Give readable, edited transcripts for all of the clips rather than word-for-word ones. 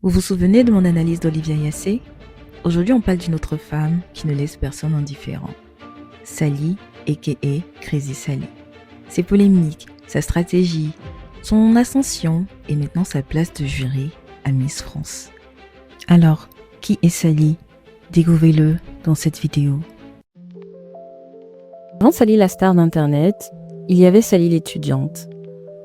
Vous vous souvenez de mon analyse d'Olivia Yassé? Aujourd'hui, on parle d'une autre femme qui ne laisse personne indifférent. Sally, a.k.a. Crazy Sally. Ses polémiques, sa stratégie, son ascension et maintenant sa place de jury à Miss France. Alors, qui est Sally? Découvrez-le dans cette vidéo. Avant Sally la star d'internet, il y avait Sally l'étudiante.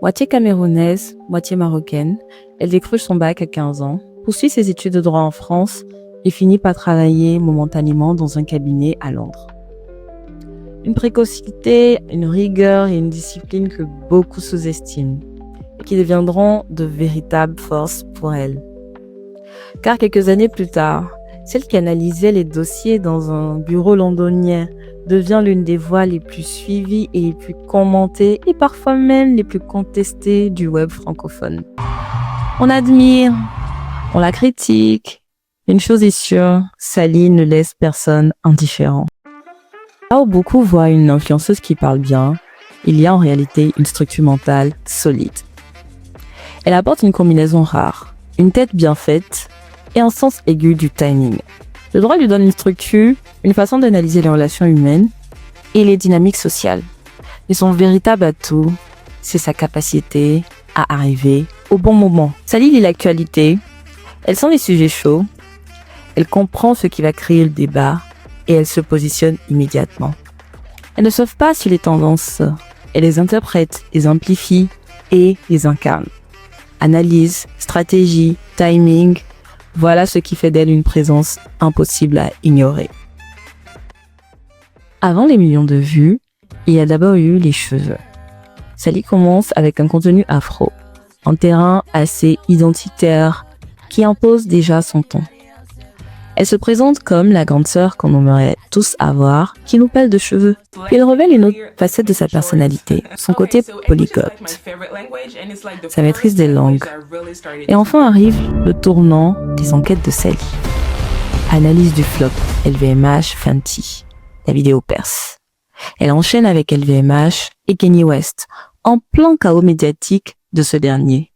Moitié camerounaise, moitié marocaine, elle décroche son bac à 15 ans, poursuit ses études de droit en France et finit par travailler momentanément dans un cabinet à Londres. Une précocité, une rigueur et une discipline que beaucoup sous-estiment et qui deviendront de véritables forces pour elle. Car quelques années plus tard, celle qui analysait les dossiers dans un bureau londonien devient l'une des voix les plus suivies et les plus commentées et parfois même les plus contestées du web francophone. On admire, on la critique. Une chose est sûre, Sally ne laisse personne indifférent. Là où beaucoup voient une influenceuse qui parle bien, il y a en réalité une structure mentale solide. Elle apporte une combinaison rare, une tête bien faite et un sens aigu du timing. Le droit lui donne une structure, une façon d'analyser les relations humaines et les dynamiques sociales. Mais son véritable atout, c'est sa capacité à arriver au bon moment. Sally lit l'actualité, elle sent les sujets chauds, elle comprend ce qui va créer le débat et elle se positionne immédiatement. Elle ne sauve pas sur les tendances, elle les interprète, les amplifie et les incarne. Analyse, stratégie, timing, voilà ce qui fait d'elle une présence impossible à ignorer. Avant les millions de vues, il y a d'abord eu les cheveux. Sally commence avec un contenu afro, un terrain assez identitaire qui impose déjà son ton. Elle se présente comme la grande sœur qu'on aimerait tous avoir, qui nous parle de cheveux. Puis elle révèle une autre facette de sa personnalité, son côté polyglotte, sa maîtrise des langues. Et enfin arrive le tournant des enquêtes de Sally. Analyse du flop, LVMH, Fenty. La vidéo perce. Elle enchaîne avec LVMH et Kanye West, en plein chaos médiatique de ce dernier.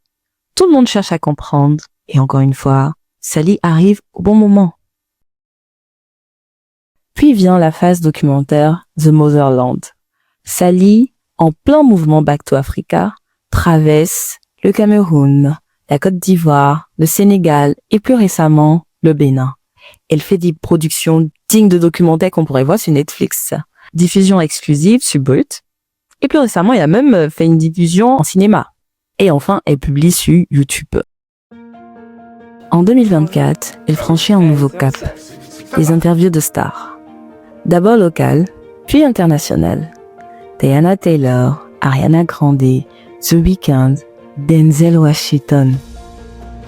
Tout le monde cherche à comprendre, et encore une fois, Sally arrive au bon moment. Puis vient la phase documentaire The Motherland. Sally, en plein mouvement Back to Africa, traverse le Cameroun, la Côte d'Ivoire, le Sénégal et plus récemment le Bénin. Elle fait des productions dignes de documentaires qu'on pourrait voir sur Netflix. Diffusion exclusive sur Brut. Et plus récemment, elle a même fait une diffusion en cinéma. Et enfin, elle publie sur YouTube. En 2024, elle franchit un nouveau cap. Les interviews de stars. D'abord locales, puis internationales. Teyana Taylor, Ariana Grande, The Weeknd, Denzel Washington.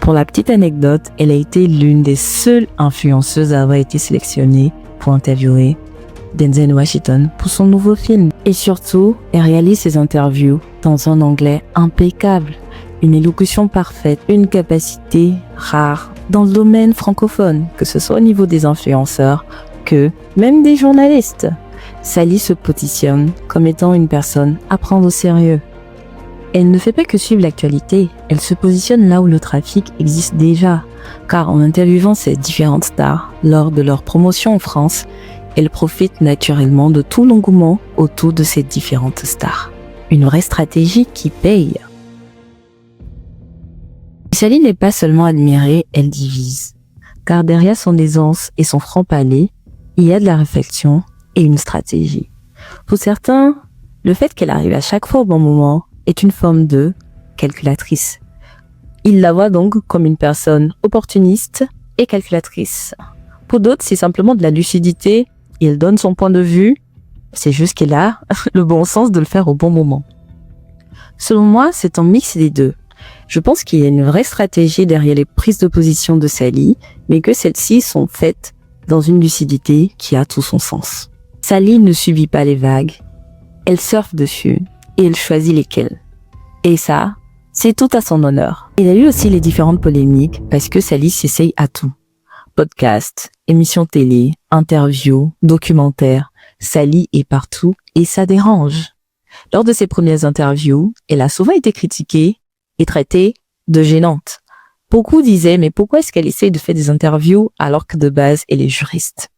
Pour la petite anecdote, elle a été l'une des seules influenceuses à avoir été sélectionnée pour interviewer Denzel Washington pour son nouveau film. Et surtout, elle réalise ses interviews dans un anglais impeccable, une élocution parfaite, une capacité rare dans le domaine francophone, que ce soit au niveau des influenceurs, que même des journalistes. Sally se positionne comme étant une personne à prendre au sérieux. Elle ne fait pas que suivre l'actualité, elle se positionne là où le trafic existe déjà, car en interviewant ces différentes stars lors de leur promotion en France, elle profite naturellement de tout l'engouement autour de ces différentes stars. Une vraie stratégie qui paye. Sally n'est pas seulement admirée, elle divise. Car derrière son aisance et son franc-parler, il y a de la réflexion et une stratégie. Pour certains, le fait qu'elle arrive à chaque fois au bon moment est une forme de calculatrice. Ils la voient donc comme une personne opportuniste et calculatrice. Pour d'autres, c'est simplement de la lucidité et elle donne son point de vue. C'est juste qu'elle a le bon sens de le faire au bon moment. Selon moi, c'est un mix des deux. Je pense qu'il y a une vraie stratégie derrière les prises de position de Sally, mais que celles-ci sont faites dans une lucidité qui a tout son sens. Sally ne subit pas les vagues, elle surfe dessus et elle choisit lesquelles. Et ça, c'est tout à son honneur. Il y a eu aussi les différentes polémiques parce que Sally s'essaye à tout. Podcast, émissions télé, interviews, documentaires, Sally est partout et ça dérange. Lors de ses premières interviews, elle a souvent été critiquée et traitée de gênante. Beaucoup disaient, mais pourquoi est-ce qu'elle essaye de faire des interviews alors que de base, elle est juriste?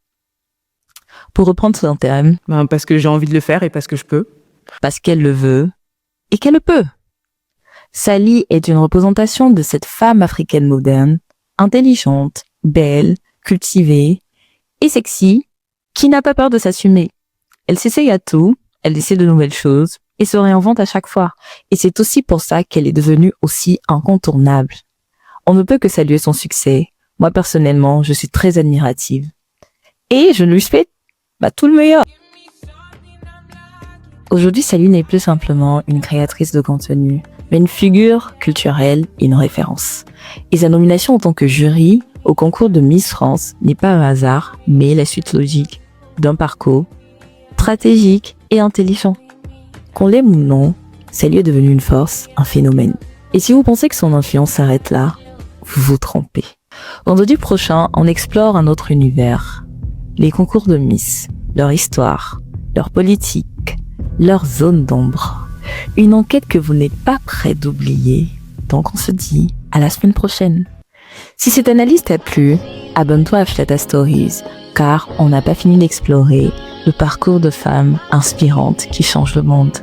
Pour reprendre son thème, Parce que j'ai envie de le faire et parce que je peux. parce qu'elle le veut et qu'elle le peut. Sally est une représentation de cette femme africaine moderne, intelligente, belle, cultivée et sexy, qui n'a pas peur de s'assumer. Elle s'essaye à tout, elle essaie de nouvelles choses et se réinvente à chaque fois. Et c'est aussi pour ça qu'elle est devenue aussi incontournable. On ne peut que saluer son succès. Moi, personnellement, je suis très admirative. Et je lui souhaite tout le meilleur. Aujourd'hui, Sally n'est plus simplement une créatrice de contenu, mais une figure culturelle et une référence. Et sa nomination en tant que jury au concours de Miss France n'est pas un hasard, mais la suite logique d'un parcours stratégique et intelligent. Qu'on l'aime ou non, Sally est devenue une force, un phénomène. Et si vous pensez que son influence s'arrête là, vous vous trompez. Vendredi prochain, on explore un autre univers. Les concours de Miss, leur histoire, leur politique, leur zone d'ombre. Une enquête que vous n'êtes pas prêt d'oublier. Donc on se dit à la semaine prochaine. Si cette analyse t'a plu, abonne-toi à Flata Stories, car on n'a pas fini d'explorer le parcours de femmes inspirantes qui changent le monde.